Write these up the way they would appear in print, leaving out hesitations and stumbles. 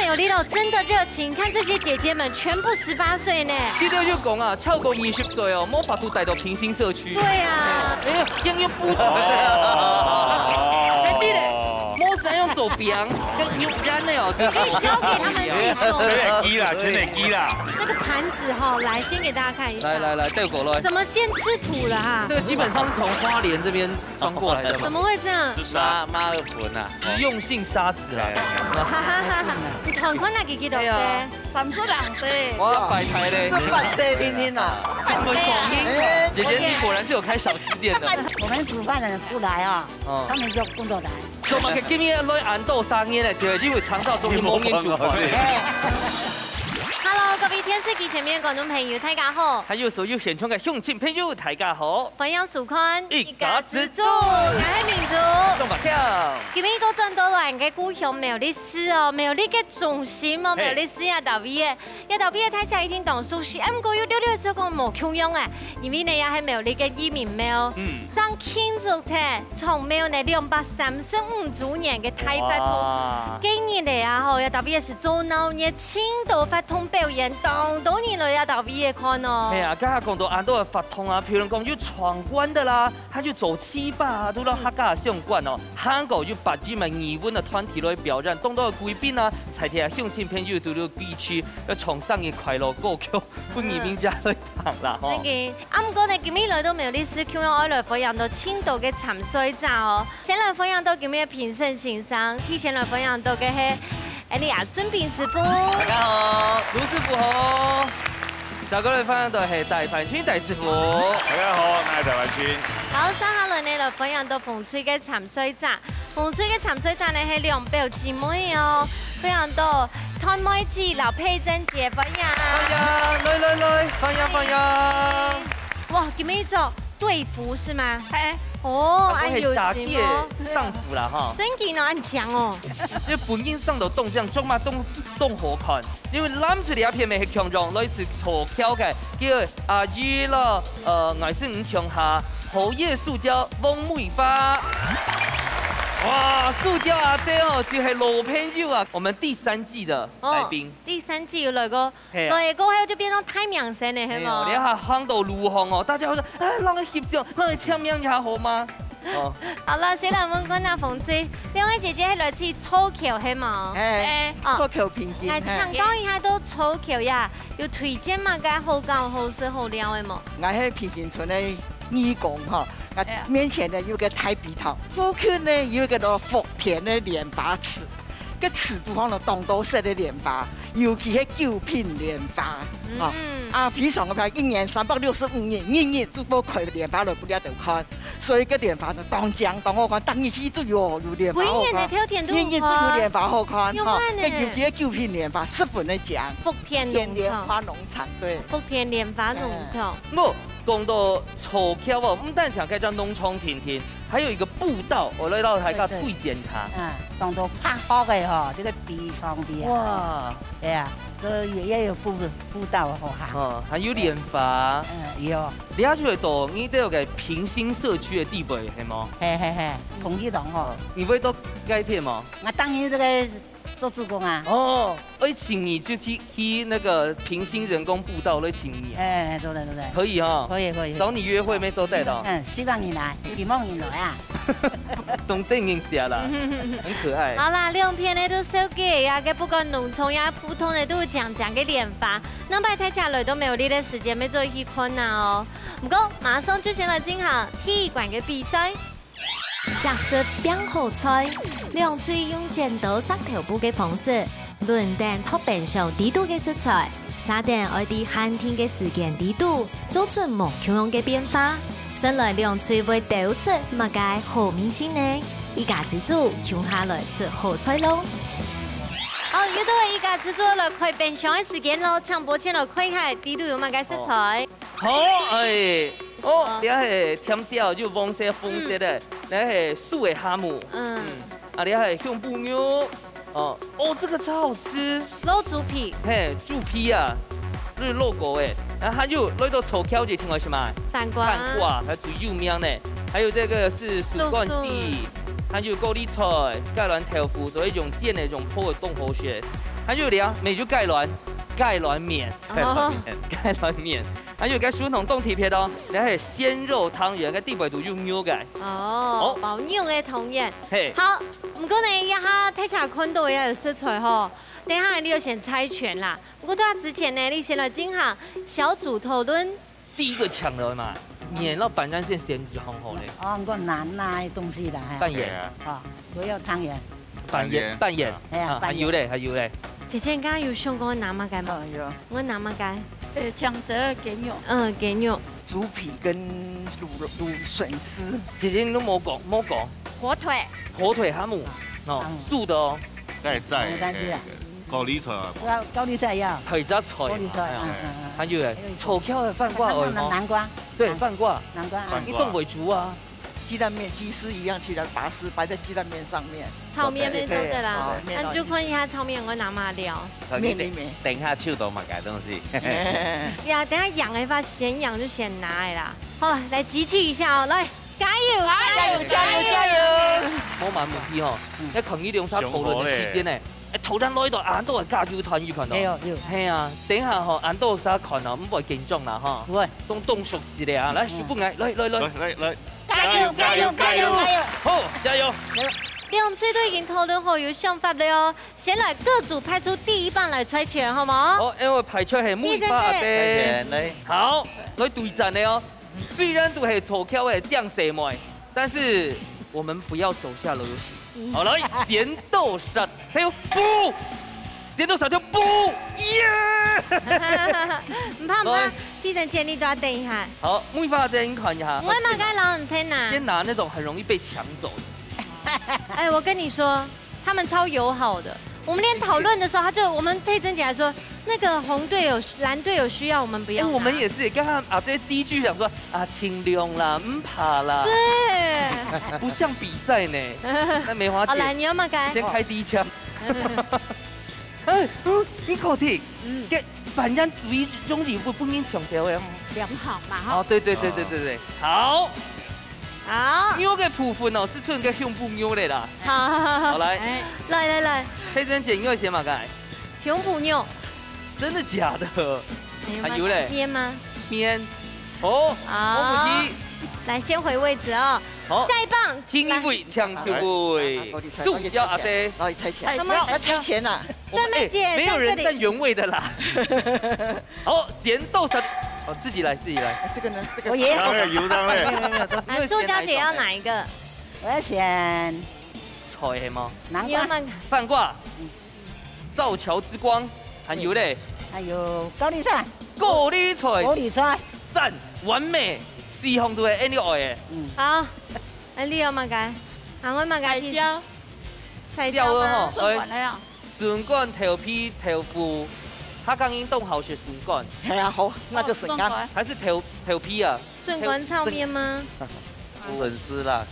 没有力了，真的热情，看这些姐姐们全部18岁呢。呢度要講啊，超過20歲哦，魔法度帶到平行社區。對啊，ยัง要補充。魔神用手柄跟牛肝的哦，可以交給他們自己做。全嚟機啦，全嚟機啦。那個盤子哈，來先給大家看一下。來，帶過來。怎麼先吃土了哈？這個基本上是從花蓮這邊裝過來的嘛。怎麼會這樣？就是馬爾本啊，實用性沙子啦。哈哈哈哈！你看看那幾多歲？32歲。哇，擺台嘞。8歲天天啊！這麼爽英，姐姐你果然是有開小吃店的。我們煮飯的人出來啊，他們就工作來。做乜嘅？今日來暗豆生嘢咧，就係因為腸道中嘅某年煮飯。Hello， 各位電視機前面嘅觀眾朋友，大家好。還有所有現場嘅鄉親朋友，大家好。歡迎收看一家之主，我係民族。中白票。今日都轉到嚟嘅故鄉苗栗市哦，苗栗嘅中心哦，苗栗市也特別嘅，也特別嘅睇起來一聽當熟悉，不過有啲啲就講冇共用啊，因為呢也係苗栗嘅移民廟，將慶祝嘅從廟呢235周年嘅大發通，今年嚟啊吼，也特別是做鬧熱青島發通表演，多年來也特別嘅看哦。係啊，家下講到暗豆嘅發通啊，譬如講有闖關的啦，還有走七霸啊，都讓客家相關哦。韓國有80萬義文嘅團體來表演，當到嘅貴賓啊，才聽鄉親朋友到到地區要唱生日快樂歌曲，歡迎民家來唱啦。真嘅，不過呢，今日來到苗栗市，佢愛來分享到青島嘅沉水站哦。先來分享到今日嘅評審先生，提前來分享到嘅係亞準炳師傅。大家好，盧師傅好。再過來分享到係大範村大師傅。大家好，我係大範村。好，接下來呢來分享到鳳翠嘅沉水站。鳳翠嘅沉水站呢係兩表姊妹哦，分享到湯妹子、劉佩珍姐分享。來，分享。哇，今日做隊服是嗎？係。哦，哎呦，打鐵上服啦哈。真嘅呢，很強哦。因為本應上到動這樣做嘛動好看，因為攬出嚟一片咪係強壯，類似錯巧嘅，叫阿姨咯，我是吳強下，荷葉塑膠翁梅花。哇，塑膠阿姐哦，就係老朋友啊，我們第3季的來賓。第3季有來過，來過後就變到太明星咧，係冇？你下行到路紅哦，大家會說，哎，讓佢翕相，讓佢簽名一下好嗎？哦，好了，先來問關阿鳳姐，兩位姐姐係來自草橋係冇？草橋平時。來參觀一下都草橋呀，有推薦嘛？嘅好搞好食好料嘅冇？我喺平行村嘅義工哈，面前呢有個太鼻頭，附近呢有一個福田的蓮花池，個池都放了東都色的蓮花，尤其係9品蓮花，非常嘅漂亮，1年365日，日日都不開蓮花來不了就看，所以個蓮花呢當江當好看，當日去都有蓮花好看，日日都有蓮花好看，哈，尤其係9品蓮花10分的獎，福田蓮花農場，對，福田蓮花農場。講到草橋哦，唔單止可以叫農場甜甜，還有一個步道，我來到大家推薦它。當到拍好嘅嗬，這個地上邊。哇！係啊，都也有步道好行。還有蓮花。有。你下去會到你都有個平行社區嘅地位，係冇？係，同一棟嗬。你會到改片嗎？我當然這個做志工啊。哦，會請你就去那個平行人工步道來請你。對。可以哈。可以。找你約會沒都帶到。希望你來，希望你來啊。懂正經寫啦，很可愛。好啦，兩片呢都收嘅呀，嘅不過農場呀普通的都有講嘅蓮花，能擺睇下來都沒有呢啲時間要做去看啊哦。唔過馬上就先來進行體育館嘅比賽。特色變好菜，兩嘴用剪刀塞頭部嘅方式，輪定托變上地度嘅食材，撒定愛啲寒天嘅時間地度，做出無窮樣嘅變化。先來兩嘴會抖出乜嘅好明星呢？一家之主用下來出好菜咯。好，又到一家之主來開變上嘅時間咯，搶播前來開下地度有乜嘅食材。好，你係甜椒就黃色、紅色的，你係素的蝦母，你係香布牛，這個超好吃，肉豬皮，豬皮啊，就是肉狗哎，然後還有來到草橋就聽過什麼？飯瓜，還有最有名的，還有這個是薯乾絲，還有高麗菜、芥蘭豆腐，所以用煎的、用泡的凍好些。還有咧，咪就芥蘭麵，芥蘭麵，還有個傳統凍鐵片哦，你係鮮肉湯圓，個底部都有牛嘅。哦，包牛嘅湯圓。嘿，好，唔過呢，一下睇下看到也有食材吼。等下你就先猜拳啦。不過對啊，之前呢，你先來進行小組討論。第一個搶了嘛，麵了板乾線先就好好嘞。哦，個難拿嘅東西啦，蛋圓，哦，我有湯圓，蛋圓，係啊，還有嘞。姐姐剛剛有上過拿乜雞嗎？有。我拿乜雞？江浙雞肉。雞肉。豬皮跟滷筍絲。姐姐你都冇講。火腿。火腿哈姆，哦，素的哦。在高麗菜。高麗菜要。係只菜。高麗菜，還有誒，炒巧的飯掛哦。南瓜。對，飯掛。南瓜。你凍尾竹啊。雞蛋麵雞絲一樣，去了把絲擺在雞蛋麵上面。炒麵沒做的啦，咱就看一下炒麵我拿嘛料。麵裡面。等下手到嘛，改東西。呀，等下養的話，先養就先拿的啦。好，來集氣一下哦，來，加油！冇問問題哦，一群呢兩餐討論嘅時間呢，討論攞呢度眼都係加油團魚群哦。係啊，等下嗬眼都沙群啊，唔會緊張啦哈。喂，凍熟時咧啊，來小半矮，來。加油！好，加油！兩隊都已經討論好有想法了哦，先來各組派出第一棒來猜拳，好冇？好，因為排出係每把嘅。好，來對戰的哦。雖然都係粗巧嘅醬色妹，但是我們不要手下留情。好，來剪刀石頭布，剪刀石頭布，耶！唔怕，地震姐你都要等一下。好，每把再你看一下。我嘛該老人聽吶。先拿那種很容易被搶走的。哎，我跟你說，他們超友好的。我們連討論的時候，我們佩珍姐還說，那個紅隊有藍隊有需要，我們不要。我們也是，剛剛啊，這第一句想說啊，清涼啦，唔怕啦。對。不像比賽呢。那梅花姐。好來，你有冇該？先開第一槍。你看睇，嘅反正主意終於不免搶手嘅。良好嘛哈。哦，對，好。好，牛嘅部分哦，是出個胸部牛嚟啦。好，來，佩珍姐，你要先嘛該？胸部牛，真的假的？還有嘞？面嗎？面。哦，冇問題。來，先回位置哦。好，下一棒。聽一位，搶條位。杜要阿姐。然後猜拳。什麼？要猜拳啊？對妹姐，沒有人站原位的啦。好，剪刀石。哦，自己來。這個呢？這個我也有。油當咧。來，蘇小姐要哪一個？我要選菜係嗎？南瓜。飯掛。造橋之光。還有嘞。還有高麗菜。高麗菜。讚，完美。四項都係 any oil 嘅。好，你有乜解？我乜解？菜椒啊！筍乾、頭皮、頭腐，他剛已凍好是筍乾。係啊，好，那就筍乾。還是頭皮啊？筍乾炒麵嗎？筍絲啦。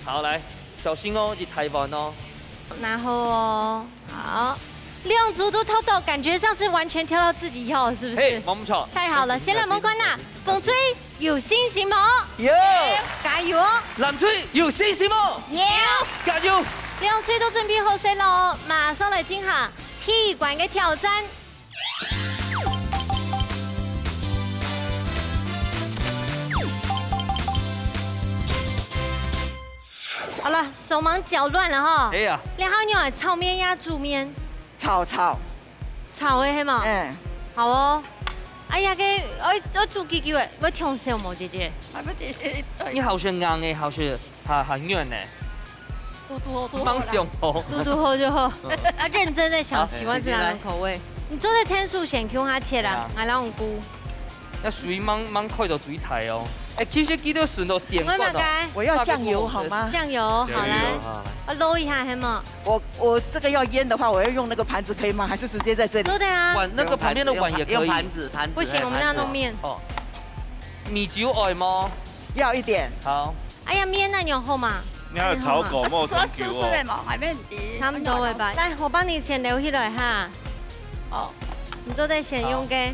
好來，小心哦，去台灣哦。然後哦，好。兩組都偷到，感覺上是完全挑到自己要，是不是？嘿，冇錯。太好了，先來蒙關啦，風吹有信心冇？有，加油哦！藍吹有信心冇？有，加油！兩吹都準備好勢咯，馬上來進行踢館嘅挑戰。好了，手忙腳亂了哈。哎呀，兩號牛係炒麵呀，煮麵。炒的係嘛？好哦。哎呀，我煮幾句誒，我聽少冇姐姐。你好像硬嘅，好像很軟呢。嘟，忙上頭。嘟好就好。啊，認真在想喜歡這樣的口味。你做的天數先叫他切啦，我讓我估。要水忙開到水台哦。哎，其實幾條筍都鮮過哦。我要醬油好嗎？醬油，好來，我撈一下，係嗎？我這個要醃的話，我要用那個盤子可以嗎？還是直接在這裡？都得啊。碗那個旁邊的碗也可以。用盤子。不行，我們要弄麵。哦。米酒愛嗎？要一點。好。哎呀，麵那你有厚嗎？你要炒狗冇說試試的嘛，還沒問差不多會吧。來，我幫你先留起來哈。哦。你做得先用嘅。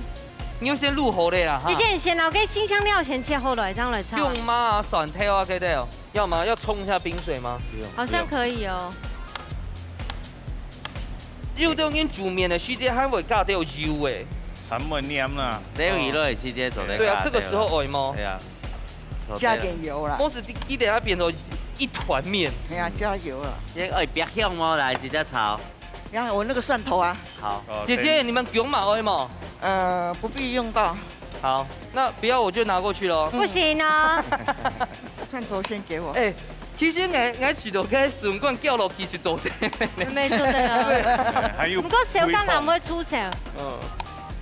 你要先入好的啦，姐姐，你先攞嘅新香料先切好來，這樣來炒。用嗎？蒜頭啊，嗰啲哦，要嗎？要沖一下冰水嗎？好像可以哦。有当因煮面的时间还会加到油诶。很会黏啦，这鱼都会直接做的。对啊，这个时候会吗？对啊，加点油啦。我是一点要变成一团面。哎呀，加油了。这个别香吗？来直接炒。你看我那个蒜头啊。好。姐姐，你们用马会吗？不必用到。好，那不要我就拿过去了。不行啊。蒜头先给我。哎。其實我住到嘅船棍叫落去去做的，沒做的啊。不過小剛男會出手。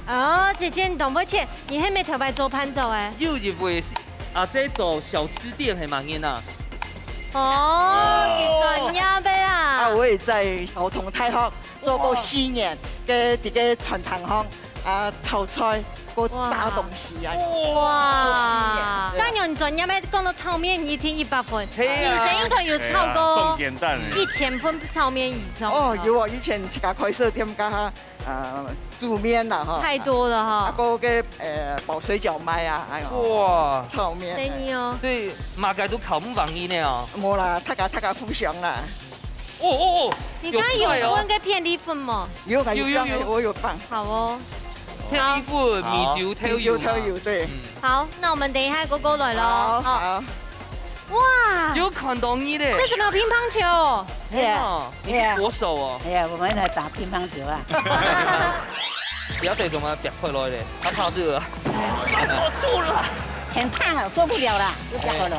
哦，姐姐你懂不切？你係咪頭擺做盤做誒？又入會啊，這做小吃店係蠻嘅啊。哦，你專業嘅啦。啊，我也在小同大學做過4年嘅啲嘅傳堂行啊炒菜。個打東西啊！哇！但用專業咩講到炒麵一天100分，以前應該要超過1000分炒麵以上。哦，有啊，以前自家開設店加煮麵啦哈。太多了哈。啊個嘅包水餃賣啊，哎呦！哇！炒麵。對你哦。所以馬街都考唔容易呢哦。冇啦，大家互相啦。哦。你剛剛有分嘅片底粉嗎？有，我有放。好哦。跳衣服，米酒挑油，对。好，那我們等一下哥哥來咯。好。哇！有看到你嘞。這什麼乒乓球？對啊，你是國手哦。哎呀，我們來打乒乓球啊。不要對着我別回來嘞，他怕熱啊。我出了。很燙啊，受不了了，就下回來。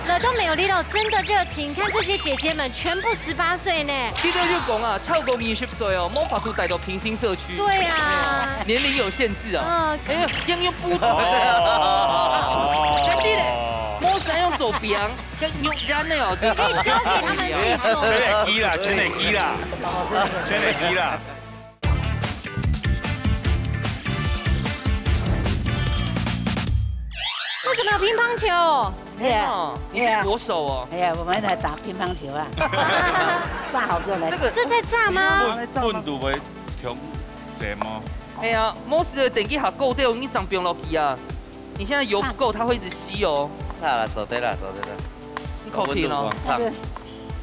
來到美有力了，真的熱情，看這些姐姐們全部18歲呢。記得就講啊，超過20歲哦，冇法度帶到平行社區。對啊，年齡有限制啊。哎呀，又不同。跟啲咧，冇使用手柄，跟肉眼的哦，可以交給他們自己做。全力機啦。為什麼有乒乓球？哎呀，你是國手哦。哎呀，我們來打乒乓球啊。炸好就來。這在炸嗎？溫度會調什麼？哎呀，冇事的，電機下夠掉，你長冰落去啊。你現在油不夠，它會一直吸哦。啦，走對啦。你口停了。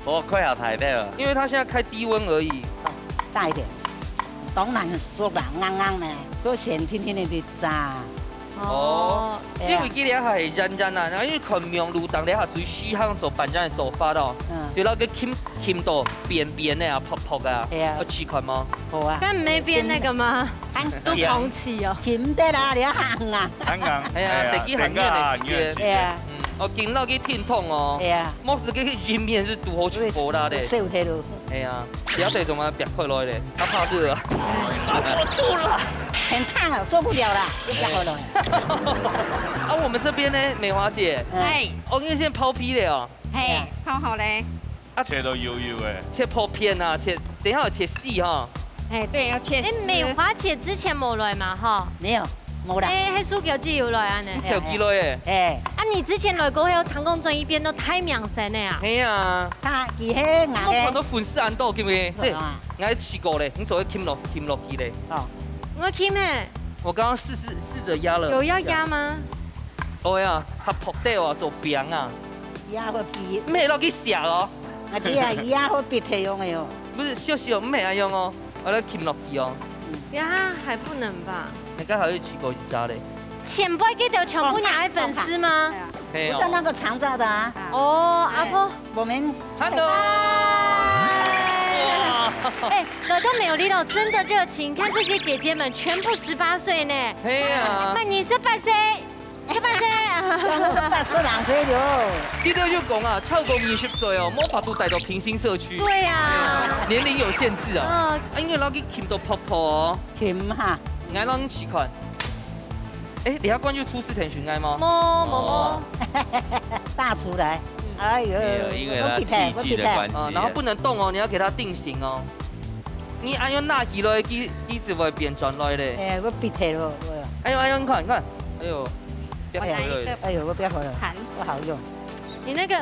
我快好抬掉了。因為它現在開低溫而已。大一點。當然熟啦，啱呢，都先天天的炸。哦，因為佢哋係認啊，然後因為佢明路當你下最稀罕做辦這樣做法咯，就那個醃到扁扁的啊，泡泡啊，有試過嗎？好啊。但沒變那個嗎？都空氣哦。醃得啦，你行啊。行啊。係啊，自己行嘅嚟嘅。哦，見到佢天痛哦。係啊。冇事，佢醃麵是煮好出鍋啦的。燒睇到。係啊，不要對種啊，別開來咧，他怕熱啊。我出了。很燙啊，受不了了，就下回來。啊，我們這邊呢，美華姐，我今日先拋皮了哦。嘿，拋好嘞。啊，切到油的。切薄片啊，切，等一下要切細哈。哎，對，要切絲。美華姐之前冇來嘛，哈？沒有，冇啦。哎，喺蘇橋自有來啊呢。有幾來耶？哎。啊，你之前來過後，唐公莊一邊都太명聲的啊。係啊。他佢喺硬嘅。我看到粉絲眼多，記唔記？即係我試過咧，你做啲醃落去咧。哦。我 Kim 我剛剛試着壓了。有要壓嗎？哦呀，它破掉啊，做餅啊。壓個皮。咩落去食哦？啊啲啊，壓個皮提用嘅喲。不是，小唔係愛用哦，我來醃落去哦。壓還不能吧？你剛好有試過一家嘞。前輩記得長姑娘愛粉絲嗎？沒有。就那個長照的啊。哦，阿婆。我們長照。哎，來到美有力了，真的熱情，看這些姐姐們全部18歲呢。係啊。那你是8歲？8歲。8歲2歲了。呢度要講啊，超過20歲哦，冇法度帶到平行社區。對啊。年齡有限制啊。因為攞啲醃到泡泡哦。醃哈。愛讓試看。哎，你要關注初次田尋愛嗎？冇。大廚來。哎呦，因為它器具的關係，然後不能動哦，你要給它定型哦。你按用拿起來，機子會變轉來的。哎，我別睇咯。哎呦，你看，哎呦，別回來。哎呦，我別回來，不好用。你那個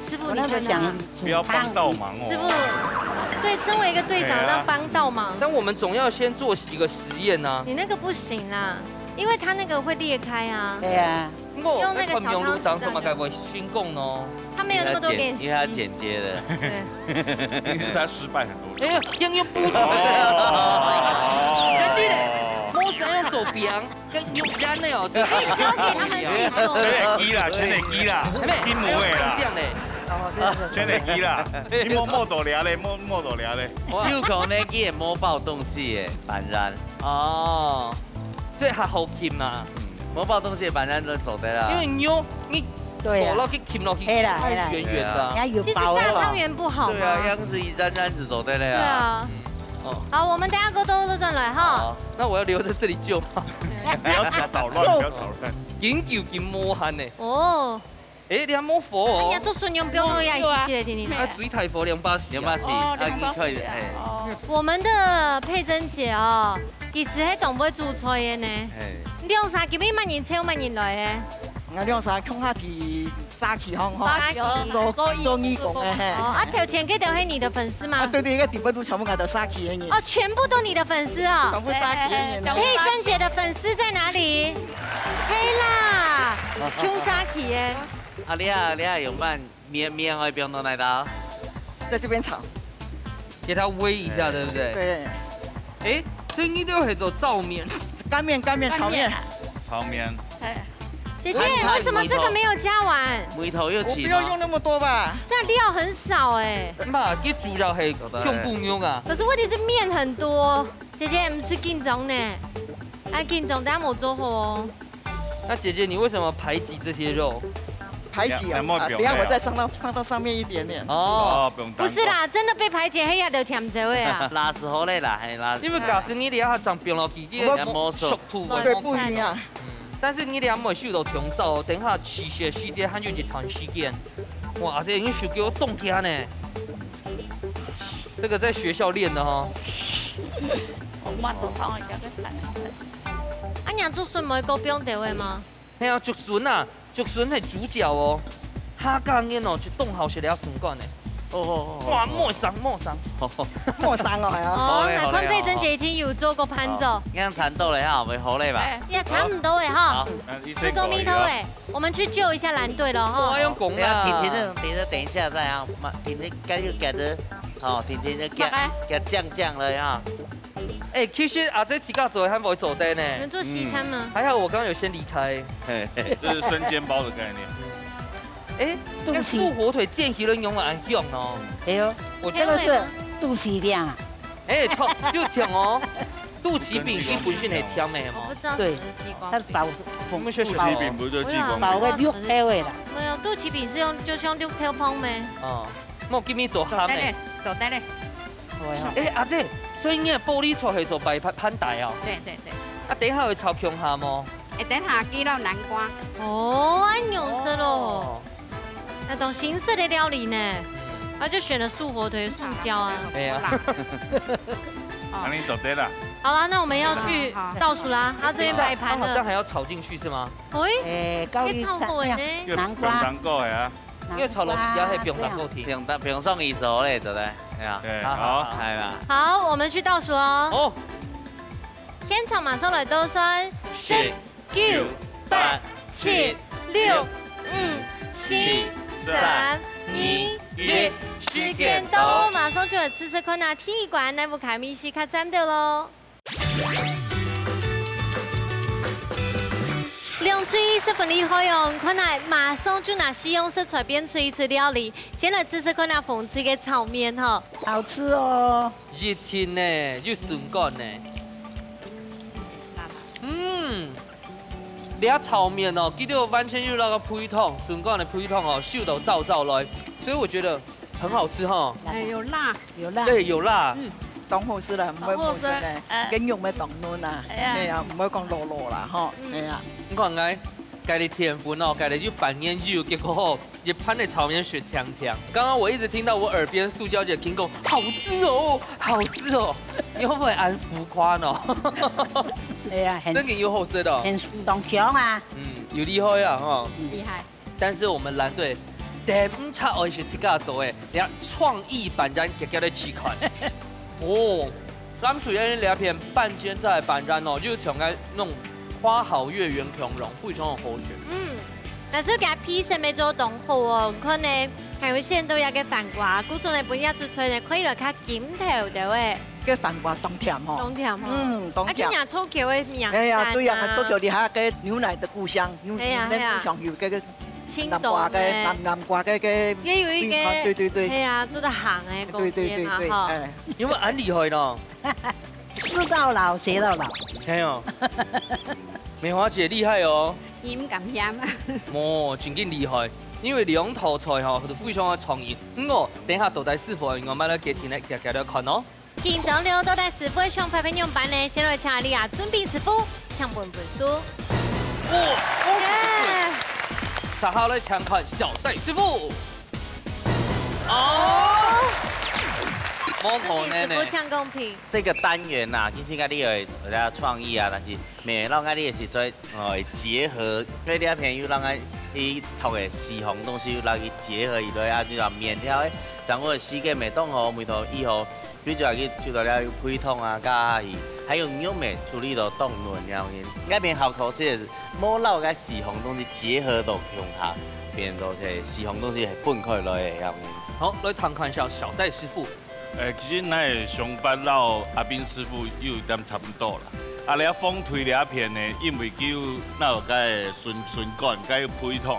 師傅，你看想不要幫倒忙哦。師傅，對，身為一個隊長，要幫倒忙。但我們總要先做幾個實驗啊。你那個不行啊。因为它那个会裂开啊。对呀。用那个小汤匙长什么该不会新供哦？它没有那么多练习。因为它剪接的。对。因为它失败很多次。哎呀，又不对。跟你嘞，摸神用手边，跟有干的哦。可以交给他们自己做。全得机啦，拼母位啦。全得机啦，你摸到俩嘞，摸到俩嘞。有可能机会摸爆东西的板燃。哦，所以还好拼嘛。摸爆东西的板燃都走得啦。因为牛你。对啊，落去吸落去，圆圆的。其实大汤圆不好。对啊，样子一沾子走的了呀。对啊。哦。好，我们等下都转来哈。那我要留在这里救吗？不要捣乱，不要捣乱。研究跟摸汗呢。哦。哎，你还摸佛哦？哎呀，做顺用不用弄牙医来听听。啊，水太佛280，280，可以。我们的佩珍姐哦，其实喺东北煮菜的呢。2、3斤米万人车万人来的。我2、3空下去沙起烘吼，做义工的嘿。哦，啊，头前个都是你的粉丝吗？啊，对，那个底部都全部我都沙起的人。哦，全部都你的粉丝哦。全部沙起的人。佩珍姐的粉丝在哪里？黑啦，穷沙起的。啊，你啊用饭面会不用弄来刀，在这边炒，给它煨一下，对不对？对。哎，所以你都会做燥面、干面、炒面。炒面。姐姐，为什么这个没有加完？梅头又起。不要用那么多吧，这料很少哎。妈，这猪肉是用不用啊？可是问题是面很多，姐姐不是紧张呢，哎紧张，等下没做好哦。那姐姐，你为什么排挤这些肉？排挤啊！等下我再放到上面一点点。哦，不是啦，真的被排挤，黑呀就甜这位啊。拉丝好嘞啦，还拉。因为假使你俩上冰落去，你熟土对不一样。但是你俩没受到调造，等下吃些时间还有一段时间。哇，这你手给我冻天呢。这个在学校练的哈。我妈都帮我加个饭。啊，娘竹笋没够冰地位吗？嘿啊，竹笋啊，竹笋是主角哦。哈刚年哦，就冻好些了笋干呢。哦，哇，莫伤。莫伤哦，係啊。哦，那坤佩珍姐已經有做過盤咗。啱殘到嚟哈，咪好嘞吧？也差唔多誒哈。吃個米頭誒，我們去救一下藍隊了哈。我用講啦。婷婷，等一下再啊，婷婷繼續夾着，哦，婷婷就夾醬了哈。哎，其實阿姐自家做還不會做的呢。你們做西餐嗎？還好我剛剛有先離開。這是生煎包的概念。哎，那個素火腿煎起來用來用哦。哎呦，我這個是肚臍餅啊。哎，就甜哦。肚臍餅基本上係甜的嘛。我不知道。對，它包我們學肚臍餅不是就激光？包個六條味啦。沒有，肚臍餅是用就是用6條烹咩？哦，我給你做鹹的。走得嘞。哎，阿姐，所以你嘅玻璃菜係做白盤帶哦。對。啊，等下會炒強鹹哦。等下記到南瓜。哦，按牛色咯。那種形色的料理呢，他就選了素火腿、素椒啊。哎呀，那你走对了。好了，那我們要去倒數啦。他這邊擺盤好像的。還要炒進去是嗎？哎，高麗菜呢？南瓜。南瓜呀。因為炒落去也係不用打過甜。不用送一手嘞，對不對？對，好，係啦。好，我們去倒數哦。哦。天場馬上來倒數，10、9、8、7、6、5、4、3、2、1，時間到，馬上就係吃困難體育館內部開咪時刻站到咯。2吹1分厲害哦，困難馬上就拿西用食材變吹一料理，先來吃困難風吹嘅炒麵哈，好吃哦。熱天呢，又筍乾呢。你炒麵哦，記得完全有那個配湯，筍乾的配湯哦，秀到照來，所以我覺得很好吃哈。有辣，對，有辣。當好食啦，唔可以冇食咧，經用咩當嫩啊，係啊，唔可以講落落啦，嗬，係啊。你看我家的天分哦，家的就半年肉，結果一盤的炒麵血強。剛剛我一直聽到我耳邊塑膠姐聽講，好吃哦，好吃哦，你會不會按浮誇呢？對啊，真嘅有好食的，很動強啊。有厲害啊，哈，厲害。但是我們藍隊第五場我是自家做的，人家創意版染叫做試看。哦，咱屬於兩片半煎在版染哦，就從個弄花好月圆強龍，非常好選。但是佢皮成未做凍好哦，可能係會先到一個飯瓜，古種嚟本一出出嚟可以來較緊頭的喂。個飯瓜凍甜吼。凍甜吼。凍甜。啊，就粗橋嘅面。哎呀，對呀，粗橋你下個牛奶的故鄉，牛奶故鄉有個青島嘅南瓜嘅，也有一個。對。係啊，做得行嘅工業嘛哈。因為很厲害咯。吃到老學到老。係哦。梅花姐厲害哦。伊唔敢嫌啊！哦，真勁厲害，因為兩道菜吼，佢都非常嘅創意。等下倒帶師傅，我買咗幾天咧，日日都看咯。見到了倒帶師傅上拍片用版呢，先來請你啊，準備師傅搶本書。稍後來搶看小戴師傅。師傅搶公平。這個單元呐，其實我哋有啲創意啊，但是未讓我哋是做結合，嗰啲片要讓我伊讀嘅時紅東西，讓佢結合以來啊，就話麵條誒，掌握時間未當好，每套以後，比如話佢做到了配湯啊，加伊，還有肉麵處理到凍嫩樣嘅，嗰邊效果是冇撈個時紅東西結合到用下，變到係時紅東西係分開來嘅樣嘅。好，來探看一下小戴師傅。其實咱的上班老阿斌師傅有點差不多啦。啊，你風推了一片呢，因為叫那個順乾，該配湯。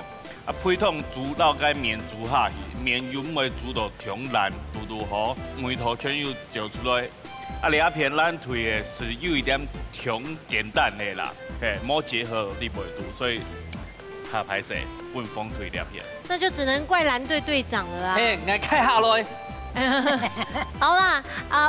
啊，配湯煮到該麵煮下去，麵又唔會煮到強爛，嘟好，每頭全又嚼出來。啊，你一片咱推的是有一點強簡單的啦，冇結合你袂煮，所以他歹勢本風推了一片。那就只能怪藍隊隊長了啊！我開下來。好啦，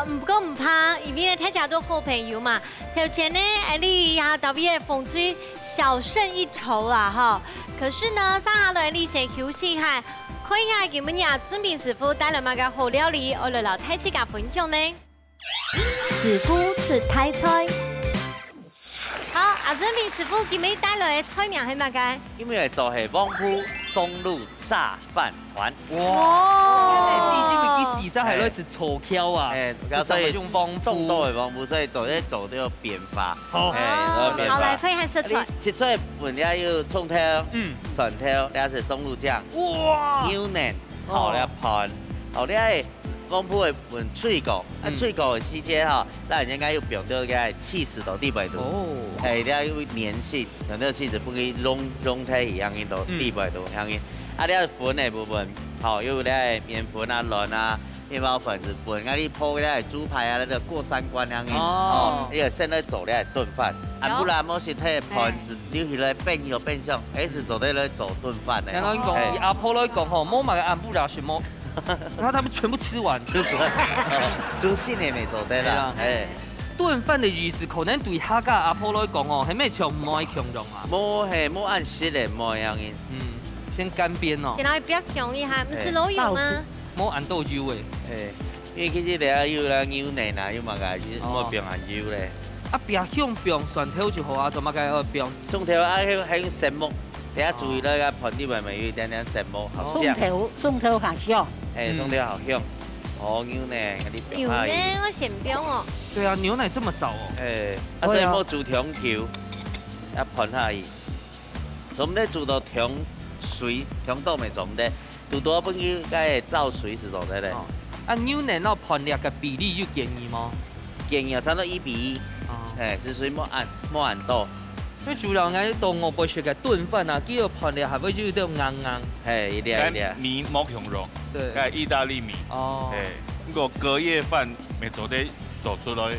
唔過唔怕，因為大家都好朋友嘛。頭前呢，你呀特別風吹小勝一籌啦，哈。可是呢，上下來你先休息下，看一下今日準備師傅帶來乜個好料理，我來留睇自家分享呢。師傅出台菜。好，準備師傅今日帶來嘅菜名係乜個？今日就係旺鋪松露炸飯團。哇！其實係類似炒橋啊，所以用旺凍到嘅旺鋪，所以做呢個變化。好，來分享食材。切出嚟本來要蔥條、蒜條，還是松露醬。哇！牛腩，好了盤，好了係旺鋪嘅本脆角，脆角嘅時間吼，咱應該要用到個起司到200度。係，你要粘性，用到起司不可以溶喺一樣嘅度200度樣嘅。啊，你粉嘅部分，好，有咧麵粉啊、卵啊、麵包粉子粉，啊你鋪咧豬排啊，那個過三關樣嘅，哦，你個先嚟做咧燉飯，啊不然冇是睇盤子扭起來變油變相，是做咧來做燉飯嘅。剛剛講阿婆來講吼，冇買個安布拉是冇，然後他們全部吃完。豬心嘅未做得啦，燉飯嘅意思可能對客家阿婆來講哦，係咩像唔愛強壯啊？冇按時嘅冇樣嘅。先乾煸哦，先來比較強一下，唔是老油嗎？冇按豆油誒，因為其實你要有啦牛奶啊，有嘛個，冇變按油咧。啊，別向變蒜頭就好啊，做乜嘅要變？蒜頭啊，喺神木，你一注意咧個盤啲咪有一點點神木，好香。蒜頭好香。蒜頭好香。哦，牛奶嗰啲牛奶我先變哦。對啊，牛奶這麼早哦。所以冇煮長條，一盤下去，咁咧煮到長。水強度咪做唔得，煮多本要該照水是做得咧。啊，牛奶那盤量嘅比例有建議嗎？建議差唔多1:1。只水冇按多。所以主要我到我背食嘅燉飯啊，幾個盤量係咪就要硬？一啲。米冇強肉，對，係意大利米。哦。那個隔夜飯咪做得做出來。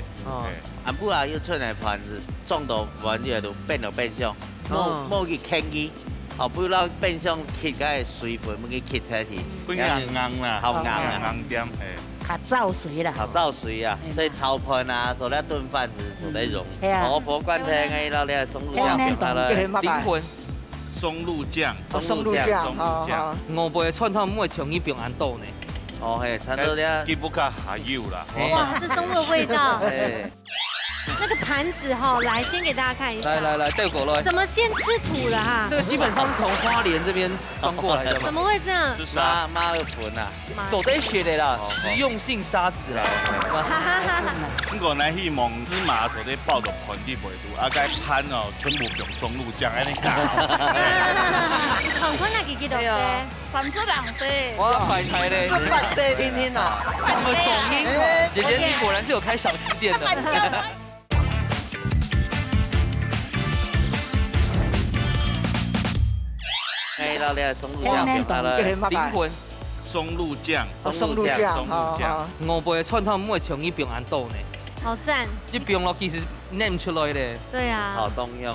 安布拉要出嚟盤子，撞到碗嘢度變就變相，冇去傾佢。後背撈變相揭嘅水分，冇去揭起去，變硬啦，好硬啊，硬點，較造水啦，較造水啊，所以炒盤啊，做咧燉飯做得溶，火鍋關聽嘅，撈咧松露醬變下來，點盤松露醬，我背串湯唔會長於變硬豆呢。哦，係，差唔多啲，基本卡下油啦。哇，是松露味道。那个盘子哈，来先给大家看一下。来，带过来。怎么先吃土了哈？这个基本上是从花莲这边装过来的嘛。怎么会这样？是妈有盆啊，走在学的啦，实用性沙子啦。不过咱希望芝麻做咧包到盆底袂住，啊，该pan哦，全部用松露酱安尼加。同款啊，记到对。 3出2岁，我摆台嘞，这么色听听哦，这么手音，姐姐你果然是有开小吃店的。哎，到咧松露酱变化了，灵魂松露酱，松露酱，5杯串汤每冲去平安豆呢，好赞！你平落其实念出来的。对啊。好动用。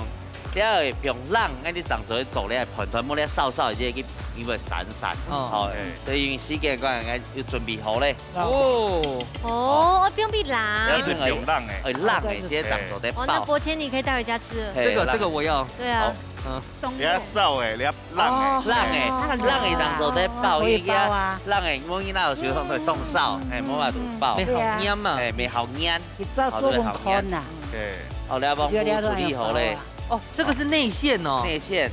了会平冷，安尼长做做咧盆团，莫咧扫扫，即个因为散散，好，所以因为时间关系，要准备好咧。哦，哦，不用比啦。要是平冷诶，会冷诶，即个长做咧哦，那爆。伯谦你可以带回家吃了。这个我要。对啊。松你要扫诶，你要冷诶，冷诶，当做咧爆伊个，冷诶，我囡仔有时候会冻烧，哎，无法度爆。没好黏嘛，哎，没好黏。你早做唔看呐？对。好，了帮处理好咧。哦，这个是内馅哦。内馅。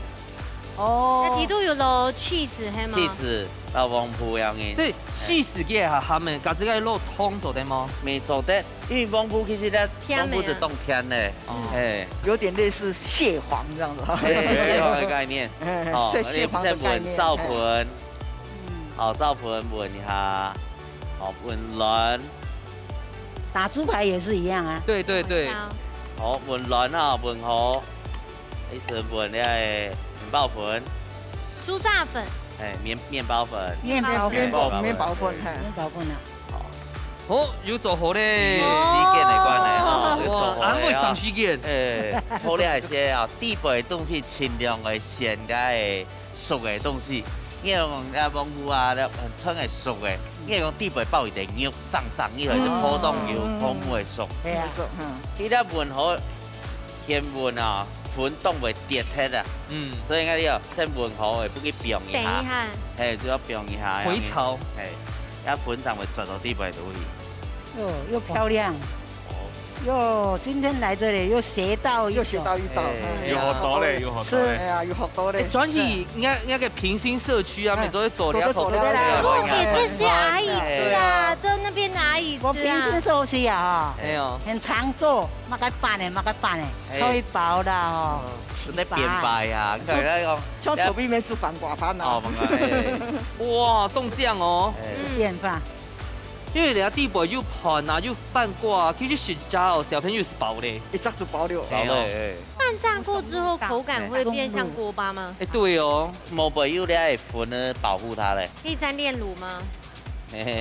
哦。那底都有落 cheese 系吗 ？cheese 到王埔样嘅。所以cheese嘅下下面，甲这个肉通做得吗？没做得，因为王埔其实咧，王埔是冻天咧，哎，有点类似蟹黄这样子。蟹黄的概念。哦，蟹黄的概念。灶盆，好，灶盆焖一下，好焖软。打猪排也是一样啊。对对对。好焖软啊，焖好。一时焖咧面包粉，酥炸粉，哎，面包粉，面包粉啊。好，哦，有做好咧，时间的关系哈，有做好安会上时间，哎，好咧些啊，地背东西尽量的咸嘅熟的东西，因为讲啊，王母啊，很春的熟的，因为讲地背包一定肉上，因为是普通油，普通的熟。对啊，伊咧焖好，先焖啊。盆冻袂跌起啊，所以讲你要先焖好，会不去冰一下，哎，就要冰一下，回潮，哎，要盆上会转到地板里去。哟，又漂亮，哟，今天来这里又学到一道，有好多嘞，有好多嘞，哎呀，有好多嘞。转起那个平新社区啊，每周会走两做给这些阿姨吃啊，做那边的阿姨吃啊。我平新社区啊，哎呦，很常做，嘛该拌的，脆包啦哦，在变白呀，对那个像手臂面煮饭挂饭啊。哇，冻酱哦，变法。因为人家地板又盘啊，又饭挂，其实食家哦，小朋友是薄的，一炸就薄了。饭炸过之后，口感会变像锅巴吗？哎，对哦，冇被有咧粉呢保护它嘞。可以沾炼乳吗？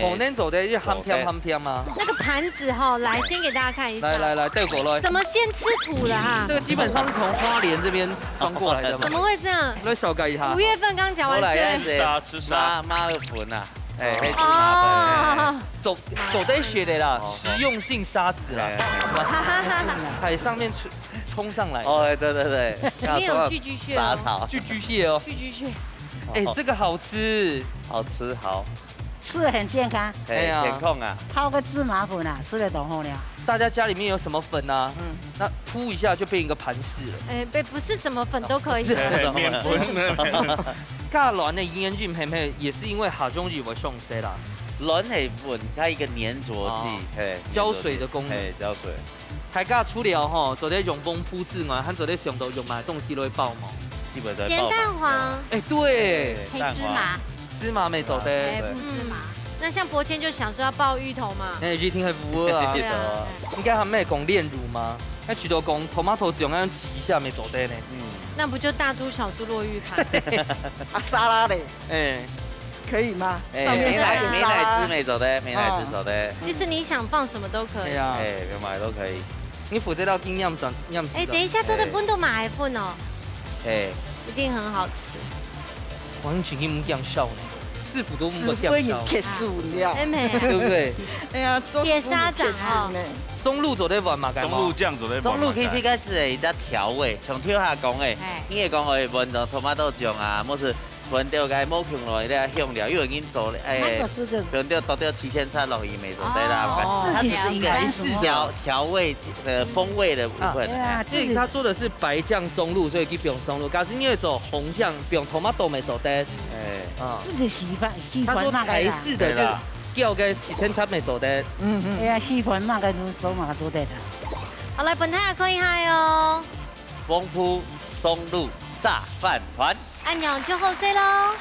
红灯走的就ham甜吗？那个盘子哈，来先给大家看一下。来，带过来。怎么先吃土了哈？这个基本上是从花莲这边装过来的嘛。怎么会这样？来小改一下。5月份刚讲完吃沙，妈有粉啊。哎，走在学的啦，实用性沙子啦，海上面冲上来。哦，对，里面有寄居蟹，杂草，寄居蟹哦，寄居蟹。哎，这个好吃，好，吃的很健康。哎呀，健康啊，泡个芝麻粉啊，吃得懂后了。大家家里面有什么粉啊？那铺一下就变一个盘式了。哎，不是什么粉都可以。面粉。加软的营养菌偏偏也是因为下种鱼会上色啦。软系粉加一个粘着剂，胶水的功能。胶水。大家除了吼做在用风铺之外，还做在上头用买东西都会爆毛。基本上。咸蛋黄。哎，对。黑芝麻。芝麻没做的。芝麻。那像伯谦就想说要爆芋头嘛。那一听很不饿啊。应该还没讲炼乳吗？那许多讲 tomato 用那样挤一下没做的呢。那不就大猪小猪落玉盘？啊，沙拉嘞，哎，可以吗？美乃滋没走的，美乃滋走的。其实你想放什么都可以。对啊，哎，有买都可以。你负责到经验转样。哎，等一下做的粉都买粉哦。哎，一定很好吃。我用请你们这样笑呢，师傅都不这样笑。铁素料，对不对？哎呀，铁砂掌哦。松露做在玩嘛，松露酱做在玩。松露其实个是一只调味，从跳下讲诶，因为讲会闻到 tomato 酱啊，或是分掉个某强落咧香料，又已经做那个是这分掉倒掉7,300落去没做对啦。自己是一个调味的风味的部分。对啊，所以他做的是白酱松露，所以去不用松露。假使你会做红酱，不用토마토没做的。自己洗饭，他说台式的就叫个7,300没做的。哎呀，洗饭嘛，该做嘛做得的。好来，本台也可以嗨哦。丰富松露炸饭团，按钮就后塞喽。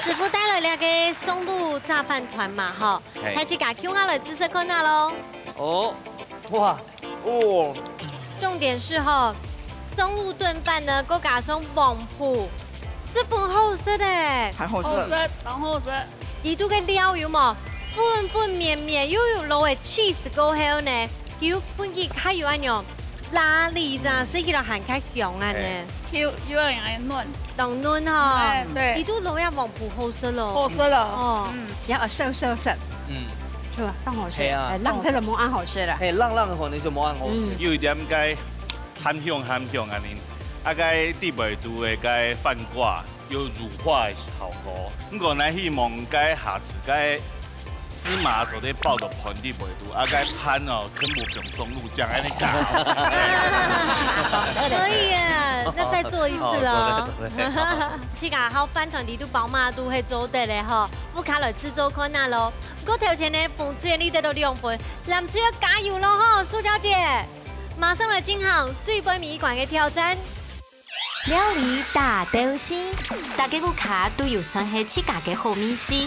师傅带了两个松露炸饭团嘛，哈，开始给 Q 好了紫色看那喽。哦，哇，哦，重点是哈，松露炖饭呢，够加上黄脯，这份好食的，还好好吃。食，当好食。呢度嘅料有冇？粉粉绵绵，又有落嘅 cheese 過後呢，有本嘅還有安樣拉力咋，所以就行開香啊呢，有人來嫩，凍嫩哈。對呢度落呀黃脯好食咯。好食了。哦，然後收收實，是吧？當好食，係啊浪睇就冇啱好食啦。嘿，浪浪可能就冇按好吃。有一點該含香安尼，啊該地味度的該飯掛有乳化的效果。不過咱希望該下次該芝麻做咧爆到盤地味度，啊該pan哦，全部用松露醬安尼加。可以耶，那再做一次咯。去架好飯團呢度寶馬都係做得咧嗬，不卡來吃做看下咯。不過頭前呢，風吹呢得到2分，男主要加油咯嗬，蘇小姐，馬上來進行水杯米館嘅挑戰。料理大鬥士，大家個卡都要算係自家嘅好美食。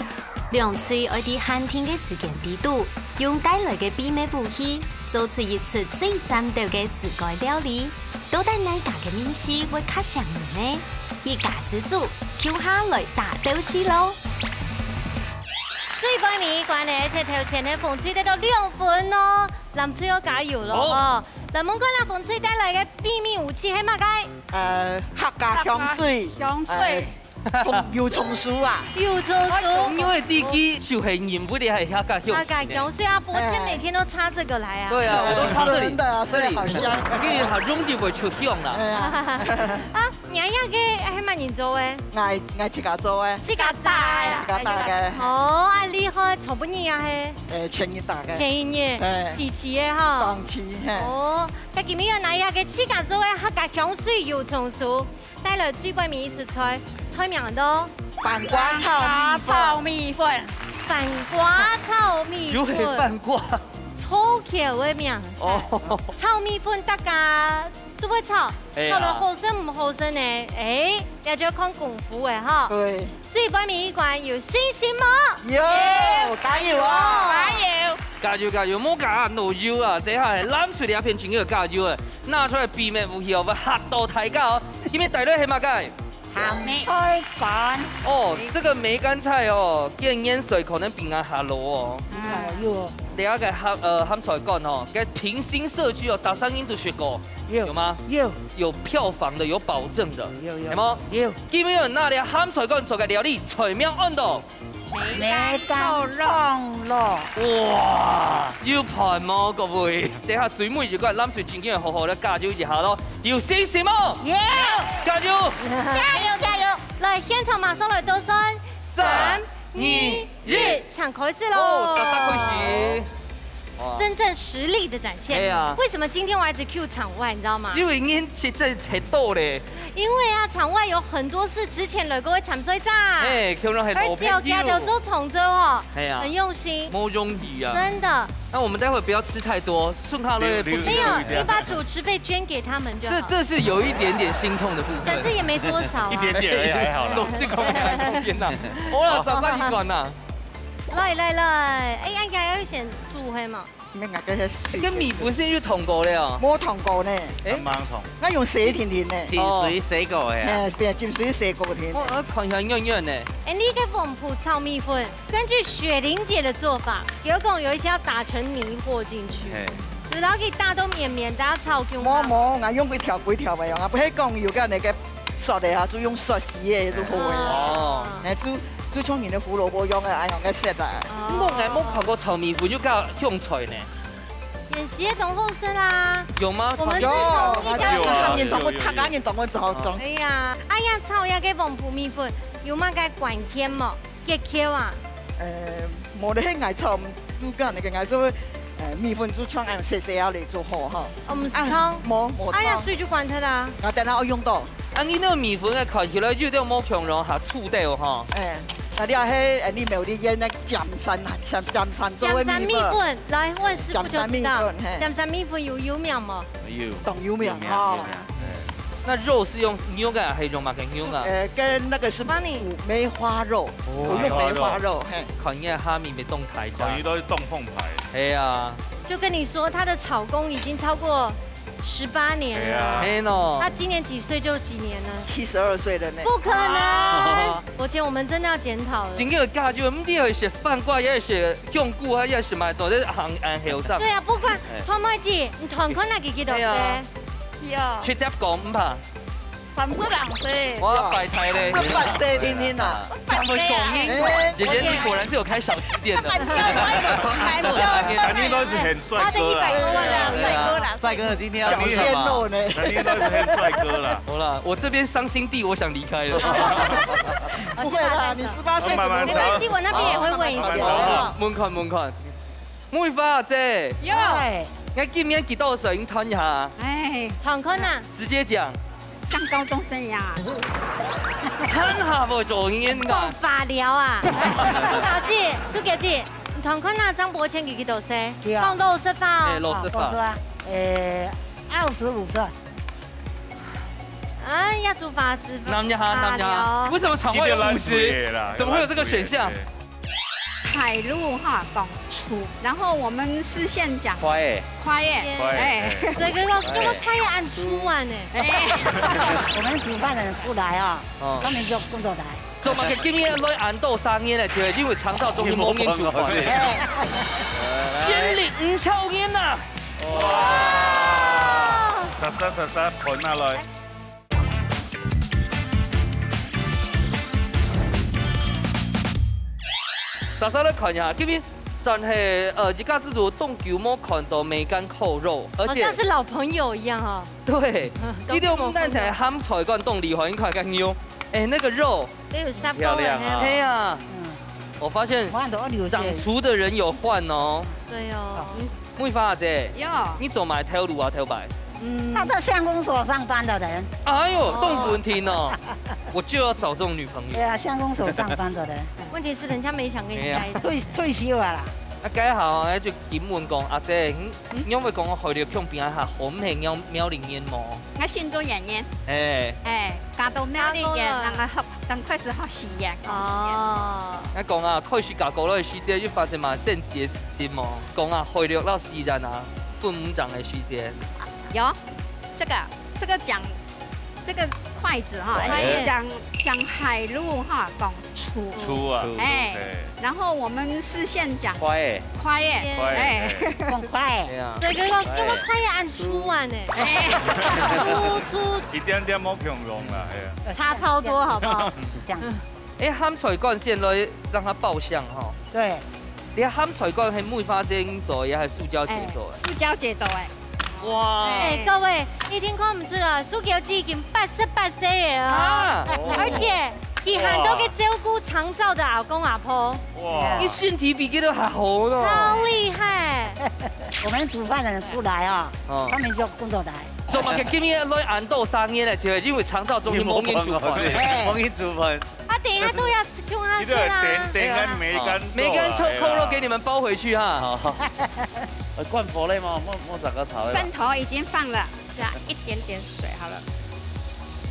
兩嘴愛啲寒天嘅時間地度，用帶來嘅秘密武器，做出一出最戰鬥嘅世界料理。到底哪家嘅美食會較上癮呢？一家之主，Q 下來大鬥士咯！水杯米館呢，即係頭前呢，風吹得到2分咯，男主要加油咯哦！嗱，冇講啦，風吹帶來嘅秘密武器係乜嘅？客家香水，香水。油葱酥啊，油葱酥，因為自己就係鹽不的係客家香。客家香水啊，昨天每天都擦這個來啊。對啊，我都擦這裡。真的，所以好香。跟住它容易會出香啦。啊，娘呀嘅係乜人做嘅？我自家做嘅，自家打呀。自家打嘅。哦，啊厲害，從本年啊係。前年打嘅。前一年。提起嘅哈。當期。哦，咁今日哪呀嘅自家做嘅客家香水油葱酥，帶了水杯米食材。菜名都飯瓜炒米粉，飯瓜炒米粉，又係飯瓜，粗口的名。哦，炒米粉大家都會炒，炒到好食唔好食呢？誒，也就要看功夫嘅哈。對。水杯米館有信心嗎？有，加油啊！加油！加油加油，冇加老油啊！這下係攬出嚟一片全嘅加油啊！拿出來秘密武器哦，會嚇到大家哦。因為大家係乜嘅？菜乾哦，這個梅乾菜哦，見鹽水可能比較下落哦。有。你一個鹹菜乾哦，嘅平行社區哦，打上印度雪糕有嗎？有票房的，有保證的，有嗎？有。基本上那裡鹹菜乾做嘅料理，菜名按到梅乾肉。哇，要盤麼各位？等下水妹如果係攬住正經好好咧加油一下咯，要信心麼？要加油！加油！來現場馬上來倒數，3、2、1，搶開始嘍！哦，大家開始。真正實力的展現。對啊。為什麼今天我還只 Q 場外，你知道嗎？因為你實在太多咧。因為啊，場外有很多是之前來過的潛水站。哎，可能係而且有家有做重做哦。係啊。很用心。冇容易啊。真的。那我們待會不要吃太多，順靠那個。沒有，你把主持費捐給他們就好。這是有一點點心痛的部分。但是也沒多少。一點點而已，還好啦。都是講喺嗰邊啦。好啦，早上一關啦。來，哎，應該要先煮係嘛？跟米不是去同過咧哦，冇同過呢，我用洗甜甜呢，浸水洗過嘅，係浸水洗過甜。我看起來軟軟呢。哎，呢個黃脯炒米粉，根據雪玲姐的做法，有可能有一些要打成泥和進去。就攞佢打到綿綿打超強。冇，我用幾條咪用啊，不係講有個那個熟的哈，就用熟絲嘅都好嘅。哦。煮葱鹽嘅胡蘿蔔用嘅，用嘅色啦。冇看過炒米粉就加香菜呢。演習同後生啦。有嗎？我們是同一家人。他當我做。哎呀，炒呀個黃埔米粉，有乜個關鍵冇？結構啊？冇得係愛炒，有個那個愛做米粉煮湯，用細細嚟做好哈。我唔是湯。冇。哎呀，水就關佢啦。我等下我用到。你那個米粉看起來就有冇強溶下醋掉哈。你話係你冇啲嘢咧，醬山做嘅米粉。來問師傅就知道。醬山米粉有苗冇？有，當有苗哈。那肉是用牛肝還是用馬跟牛啊？跟那個是梅花肉，我用梅花肉。看應該哈密沒動台家。佢都係凍鳳排。哎呀。就跟你說，他的炒工已經超過18年了。哎喏。他今年幾歲就幾年呢？72歲了呢。不可能！我覺得我們真的要檢討了。今個家就唔啲係飯館，也係用具，也係買做啲行後上。對啊，不管湯妹子，你團看那幾多歲？有。出閘講唔怕。 32歲。哇，白太嘞！8歲天天啊！他們爽英，姐姐你果然是有開小吃店的。肯定都是很帥哥啦。帥哥今天要吃什麼？肯定都是很帥哥啦。好了，我這邊傷心地，我想離開了。不會啦，你18歲，沒關係，我那邊也會問一下。門看，梅花姐。有。我今年幾多歲？你談一下。哎，團看啊。直接講。 像高中生一樣啊！很下不做應該。講法療啊！蘇小姐，你同佢那張伯謙幾多歲？講到60發哦。60發。25歲。哎呀，主法師。男呀，為什麼場外有50？怎麼會有這個選項？海陸哈講粗，然後我們視線講快耶，哎，這個快也按粗完呢。我們煮飯的人出來啊，他們就工作台。做乜嘅今日來按到3年嚟，就係因為長照中心冇人煮飯。先烈5抽煙啊！哇！實盤下來。 莎莎來看一下，這邊算係自家自主凍球冇看到梅乾扣肉，而且好像是老朋友一樣哈。對，呢啲唔單止係鹹菜乾凍梨花，你看看牛，哎，那個肉漂亮啊！對呀，我發現掌廚的人有換哦。對哦。梅花姐，有，你走埋條路啊，條白。他在鄉公所上班的人。哎呦，凍半天哦，我就要找這種女朋友。對啊，鄉公所上班的人。問題是人家沒想跟你在一起。退休啊啦。家下咧就檢問講阿姐，因為講我去到鄉邊下，好唔係喵玲煙麼？我先做演員。加到喵玲煙，然後等開始學試演。哦。我講啊，開始教過嗰個時間，就發生嘛正時嘅事情麼？講啊，去到那時間啊，分5張嘅時間。有，這個講這個筷子哈，講海陸哈講粗啊，哎，然後我們視線講快耶，講快，對，因為快也按粗完呢，粗，一點點冇強融啦，差超多，好不好？這樣，哎，鹹菜乾先來讓它爆香哈。對，你鹹菜乾係梅花姐做，也係塑膠姐做？塑膠姐做哎。 哇！哎，各位，一定看唔出啊，蘇小姐已經88歲嘅啊，而且以前都去照顧長照的阿公阿婆。哇！你身體比佢都還好呢。超厲害！我們煮飯的人出來啊，他們就工作台。做乜嘅今日來按到3年嚟，就係因為長照中心冇人煮飯。冇人煮飯。啊，等一下都要吃 Q 哈斯啦。梅乾扣肉給你們包回去哈。 灌火嘞嘛，冇整個炒。蒜頭已經放了，加一點點水好了。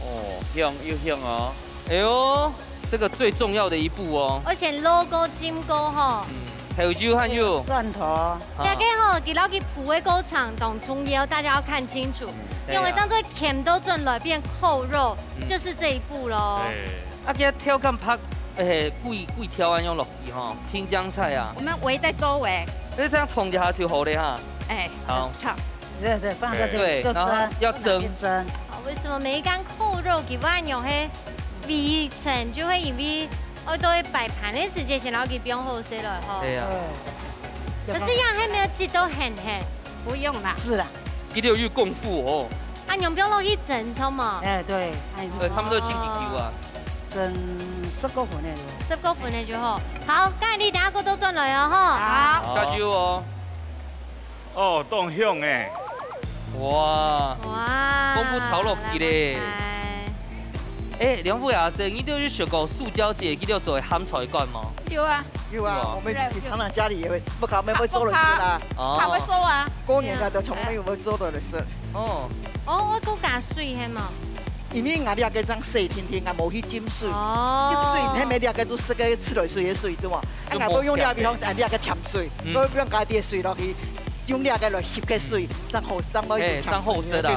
哦，香又香哦。哎呦，這個最重要的一步哦。而且 logo 金糕哈。還有蒜頭。大家吼，給老給普威高廠懂蔥油，大家要看清楚，因為當做鉗都轉來變扣肉，就是這一步咯。啊，佢挑咁拍，貴挑安樣落去哈，青江菜啊。我們圍在周圍。 你這樣沖一下就好咧哈。哎，好，炒。对，放在这里，然后要蒸。好，为什么每一干扣肉给我用嘿味层就会因为我都会摆盘的时间先然后给变好些了哈。对呀。可是样还没有几都很嘿。不用啦。是啦。一定有功夫哦。啊，用不用落去蒸炒嘛？哎，对。差不多几丢啊？蒸10个分的，10个分的就好。好，刚才你等下过都转来哦哈。好。加油哦。哦，冻香诶。哇！功夫炒落去咧。哎，梁富雅，这你都有学过塑胶节，你都做咸菜罐吗？有啊，有啊，我们常常家里也会不搞没会做的事啦。他会做啊。过年的都从没有会做的事。哦。哦，我都加水嘿嘛。因为我哋个张细天天啊，冇去浸水，浸水，迄咪你个做食个吃落水的水对嘛？啊，我用了比方你个甜水，我用加啲水落去。用两个来吸个水，当后色的，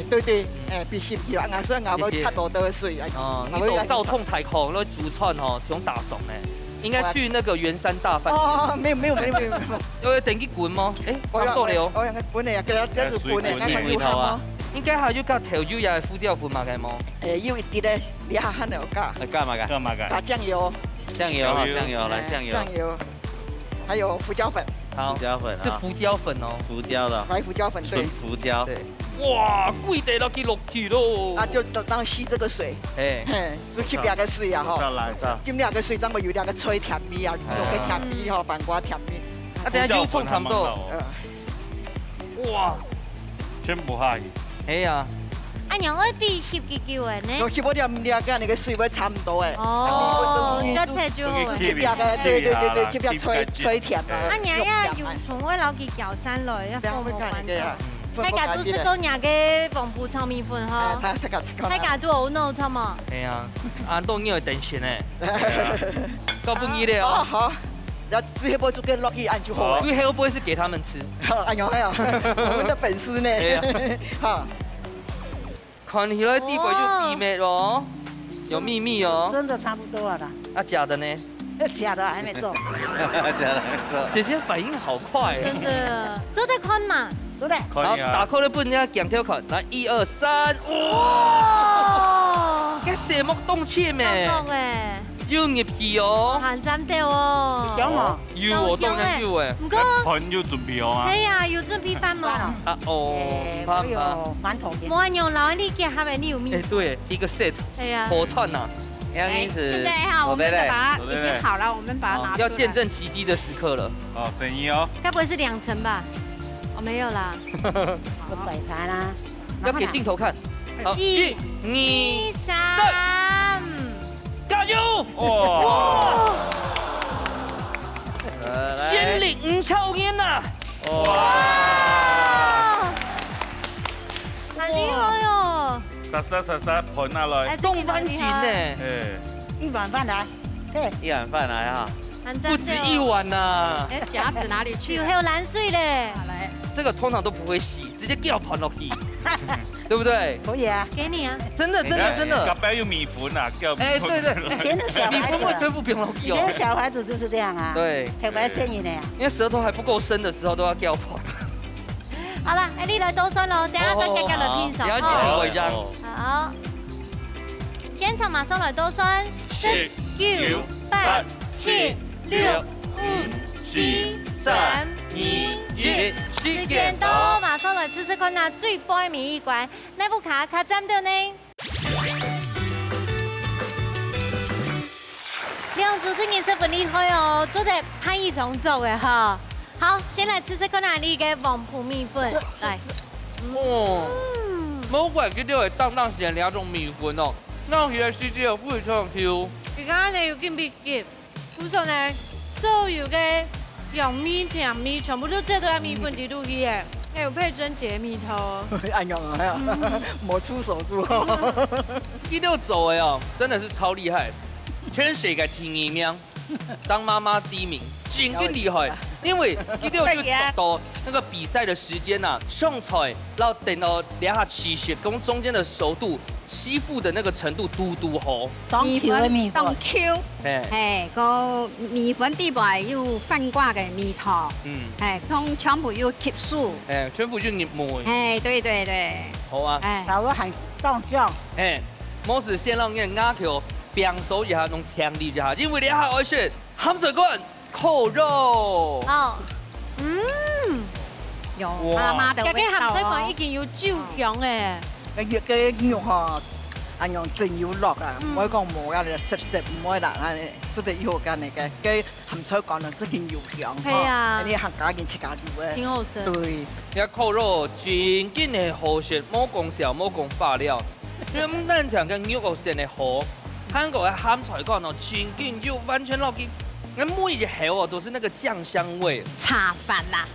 对对，哎，必须要，所以我要太多的水。哦，你都到痛太空，那竹串哦，用打怂哎，应该去那个圆山大饭店。哦，没有，因为等去滚吗？哎，差不多了。我用个滚的呀，这是滚的，还有头啊。应该还有加调酒也副料粉嘛，该么？有一滴咧，你下喊了加。干嘛噶？加酱油。酱油来酱油。酱油，还有胡椒粉。好，胡椒粉是胡椒粉哦，胡椒的，白胡椒粉，纯胡椒，对，哇，贵得落去落去喽，啊，就当吸这个水，哎，就吸两个水啊哈，浸两个水，咱们有两个吹甜味啊，有个甜味哈，反瓜甜味，啊，等下就冲差不多，哇，全部下去，哎呀。啊，娘会比吸几久的呢？我吸我两个那个水会差不多诶。哦，要切就好。吸两个，对，吸两吹甜啊。啊，娘呀，有从我老几搅散落，要放冇关系。大家都是做娘个黄埔炒米粉哈。大家都好弄错嘛。哎呀，啊，都你会等先诶。搞不你了哦。好。然后最后就跟 Rocky 按就好了。因为会不会是给他们吃？哎呦，我们的粉丝呢？好。看起来地板就秘密哦，有秘密哦。真的差不多了啦。啊，假的呢？假的还没做。姐姐反应好快。真的，做得看嘛？做得。好，打开了不人家讲跳看，来1、2、3，哇！这蛇目动切咩？动诶。要入去哦。很针对哦。有嘛？有我动人有诶。唔过。盘要準備好啊。係啊，要準備飯嘛。啊哦，怕馒頭。冇人用老你嘅下面你有米。哎，对，一个 set。係啊。火串呐。现在哈，我们把它已经好了，我们把它拿出来。要见证奇迹的时刻了。哦，生意哦。该不会是2层吧？哦，没有啦。摆盘啦。要给镜头看。好，1、2、3。加油！哇！先领5抽烟呐！哇！很厉害哦！殺盤下來，凍番茄呢？一碗飯來，對，一碗飯來哈，不止1碗呐！哎，夾子哪裡去？還有藍水嘞！來，這個通常都不會洗，直接叫盤落去。对不对？可以啊，给你啊！真的。隔壁要米粉啊，叫哎，对，以前的小孩子，米粉会全部变老以前小孩子就是这样啊，对，特别幸运的呀。因为舌头还不够深的时候都要叫跑。好了，哎，你来倒水咯，等下再加落天上。了解会让。好，现场马上来倒水，10、9、8、7、6、5、4、3、2、1。时间到，马上来试看那最杯面一关，那部卡针对呢？两组这颜色很厉害哦，做得潘一种做的哈。好，先来试看那你嘅黄埔米粉，来。哦，冇怪佢哋係當時兩種米粉哦，那其實是只有非常 Q。而家你要見別嘅，通常呢所有嘅。用米、甜米，全部都这个米粉底肚皮耶，还有配蒸节米头。哎呀，没出手做。第6走的哦，真的是超厉害，全世界第2名，当妈妈第1名，真更厉害。因为一定要去到那个比赛的时间呐，上菜，然后等到两下起血跟中间的熟度。 吸附的那个程度嘟好，米粉當 Q， 係個米粉底部要分掛嘅米頭，係通全部要吸收，全部要捏滿，對，好啊，然後很凍醬，模式先讓人壓球冰熟一下，弄強力一下，因為你下我選鹹水罐扣肉，有媽媽的味道。個鹹水罐已經有酒香咧。 cái肉吼，anh用真油落啊，唔可以講冇啊，你食唔可以啦，即係要緊嚟嘅。佢鹹菜講啦，即係油香，係啊，你客家嘅自家料嘅，挺好食。對，一扣肉真緊係好食，冇講笑，冇講化料，因為唔單止跟牛肉線係好，韓國嘅鹹菜罐哦，真緊就完全落去，那每一口哦都是那個醬香味。茶飯啦。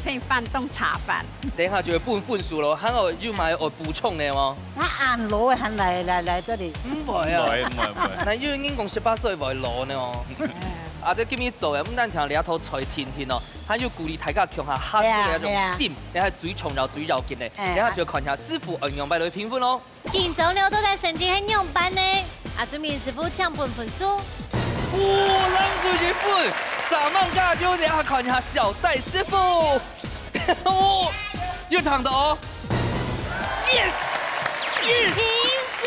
配飯當茶飯，等一下就會半熟咯，還有要買我補充的嗎？他按攞係嚟這裡，唔會啊，唔會。那因為英公18歲會攞呢哦，啊這今日做嘅，唔單止兩頭菜甜甜哦，還要鼓勵大家強下蝦嘅那種點，你係最重要最要緊嘅。等下就看下師傅運用擺落去評分咯。見到了都在成績很用班呢，啊準備師傅搶本分數。哇，諗住一分。 3萬加就等下看一下小戴師傅，哦，又躺到哦 ，yes， 平手，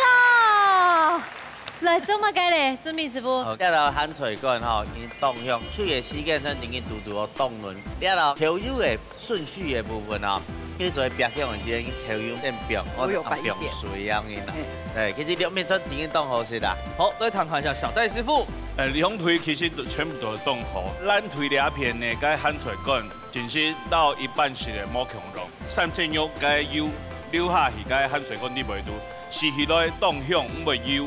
來做乜嘅咧？準備師傅。好，呢度鹹菜罐吼，已經凍香，水嘅時間上已經嘟嘟凍軟。呢度調油嘅順序嘅部分啊，叫做白香嘅時候，調油變白，我變水樣嘅啦。誒，其實兩面出已經凍好食啦。好，來看一下小戴師傅。 兩腿其實全部都凍好，咱腿兩片呢，該鹹菜罐真是到一半時嘅冇強肉，三鮮肉該油留下去，該鹹菜罐你袂拄，吃起來凍香唔袂油，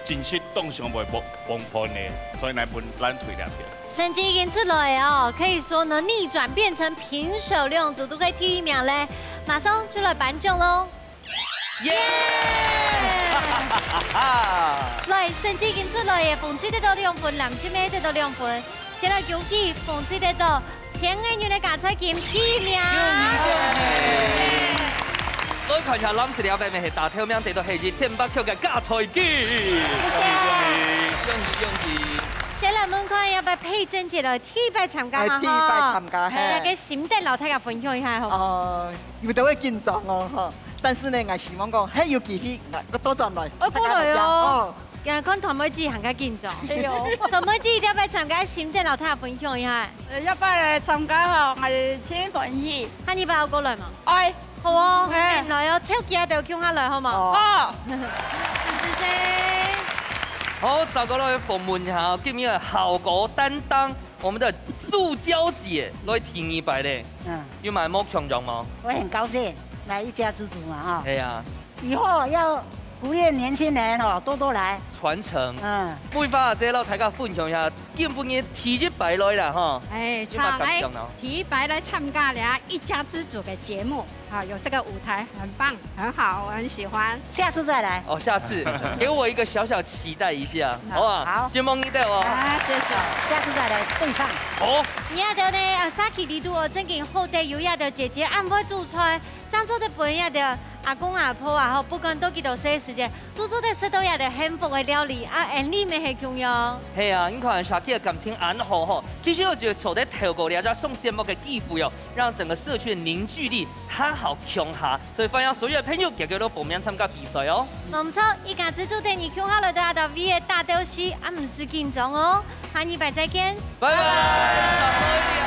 真是凍上袂崩破呢，所以來分咱腿兩片。成績已經出來哦，可以說呢逆轉變成平手，兩組都可以第一名咧，馬上出來頒獎嘍！耶！來，成績已經出來嘅，馮子得到2分，藍千妹得到2分，接落遊戲，馮子得到1000元嘅加彩金第一名。再看一下藍色的後面係大頭名得到係1800塊嘅加彩金，恭喜！接來問看要不要配正節來體拜參加嘛？體拜參加，係嘅心得老太家分享一下好。有到會緊張哦，嗬。 但是呢，我希望講，嘿要繼續，我多進來。我過來哦。人看唐妹子行加緊張。係哦。唐妹子要不要參加心得老太家分享一下？要不要嚟參加嗬？我哋千分意。嚇你爸過來嘛？愛。好啊。來哦，超幾日就叫下來好嘛？好。謝謝。好，找過來訪問一下今日效果擔當，我們的塑膠姐來聽一擺咧。要買冇強壯嗎？我很高興。 來一家之主嘛，哈！對呀，以後要鼓勵年輕人哦，多多來傳承。每發這老大家分享一下，見唔見體育擺來啦，哈？哎，來體育擺來參加了一家之主嘅節目，啊，有這個舞台，很棒，很好，我很喜歡。下次再來。哦，下次給我一個小小期待一下，好啊。好，先望你帶我。啊，謝謝。下次再來對上。好。你亞到呢？啊，Saki 呢度哦，正經後代有亞到姐姐安排煮菜。 漳州的本亞的阿公阿婆啊，不管多幾多歲時間，都做得食到亞的幸福的料理啊，眼裏面係重要。係啊，你看小姐的感情安好吼，其實我覺得坐在透過了，再送節目嘅衣服喲，讓整個社區的凝聚力很好強下，所以歡迎所有的朋友繼續都報名參加比賽哦。唔錯，一家之主帶你強下來到亞到 V 嘅大鬥士，啊唔是緊張哦，下禮拜再見，拜拜。